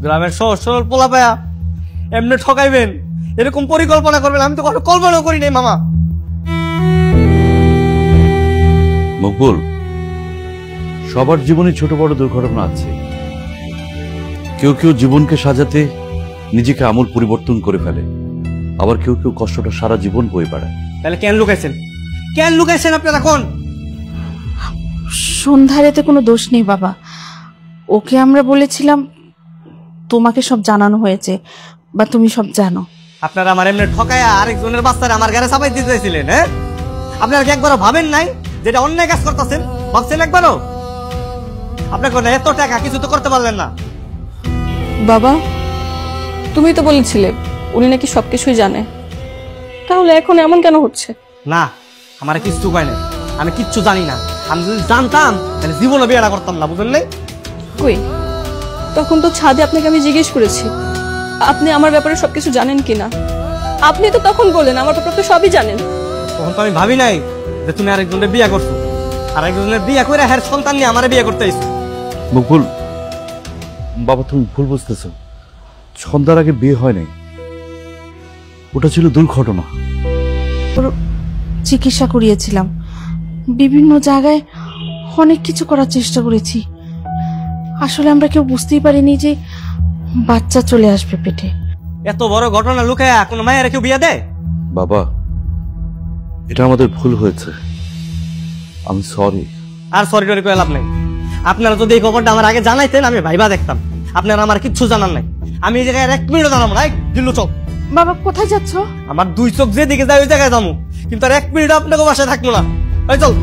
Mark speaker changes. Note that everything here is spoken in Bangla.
Speaker 1: গ্রামের সহজ সরল পোলা পায়া এমনি ঠকাইবেন, এরকম পরিকল্পনা করবেন আমি তো কখনো কল্পনাও করি নাই মামা।
Speaker 2: মকবুল, সবার জীবনে ছোট বড় দুর্ঘটনা আছে। কেউ কেউ জীবনকে সাজাতে নিজেকে আমূল পরিবর্তন করে ফেলে, আবার কেউ কেউ কষ্টটা সারা জীবন বয়ে বেড়ায়।
Speaker 1: তাহলে কেন লুকাইছেন, কেন লুকাইছেন আপনারা? কোন
Speaker 3: সন্ধ্যার এতে কোনো দোষ নেই বাবা। ওকে আমরা বলেছিলাম তোমাকে সব জানানো হয়েছে বা তুমি সব জানো।
Speaker 1: আপনারা আমার এমনি ঠকায়া আরেকজনের বাচ্চারা আমার গাড়ি চাপাই দিতে চাইছিলেন? হ্যাঁ, আপনারা কি একবারও ভাবেন নাই যেটা অন্যায় কাজ করতেছেন? ভাবছেন একবারও? আপনার কোনো এত টাকা কিছু তো করতে পারলেন না।
Speaker 4: বাবা, তুমি তো বলেছিলে উনি নাকি সবকিছুই জানে, তাহলে এখন এমন কেন হচ্ছে?
Speaker 1: না, আমার কিচ্ছু উপায় নেই, আমি কিচ্ছু জানি না। আমি যদি জানতাম তাহলে জীবনে বিয়েটা করতাম না, বুঝলেন নাই?
Speaker 4: কই, তখন তো ছাদে আপনাকে আমি জিজ্ঞেস করেছি আপনি আমার ব্যাপারে সবকিছু জানেন কিনা। আপনি তো তখন বললেন আমার ব্যাপারে তো সবই জানেন।
Speaker 1: তখন তো আমি ভাবি নাই যে তুমি আরেকজনের বিয়ে করছো, আরেকজনের বিয়ে করে হ্যাঁ সন্তান নিয়ে আমার বিয়ে করতে আইছো।
Speaker 2: মকবুল বাবা, তুমি ভুল বুঝতেছো। সন্ধ্যার আগে বিয়ে হয় নাই, ওটা ছিল দুর্ঘটনা।
Speaker 3: ওর চিকিৎসা করিয়েছিলাম, বিভিন্ন জায়গায় অনেক কিছু করার চেষ্টা করেছি। আসলে আমরা কেউ বুঝতেই পারিনি যে বাচ্চা চলে আসবে পেটে।
Speaker 1: এত বড় ঘটনা লুকায়া কোনো মায়ের কেউ বিয়ে দেয়?
Speaker 2: বাবা, এটা আমাদের ভুল হয়েছে, আমি সরি।
Speaker 1: আর সরি টরি করে লাভ নাই। আপনারা যদি এই খবরটা আমার আগে জানাইতেন আমি ভাইবা দেখতাম। আপনারা আমার কিচ্ছু জানার নাই, আমি এই জায়গায় 1 মিনিটও জানাবো না। দিল্লু চোখ।
Speaker 3: বাবা কোথায় যাচ্ছ?
Speaker 1: আমার 2 চোখ যেদিকে যায় ওই জায়গায় যাবো, কিন্তু আর 1 মিনিট আপনাকে বাসায় থাকবো না। চল।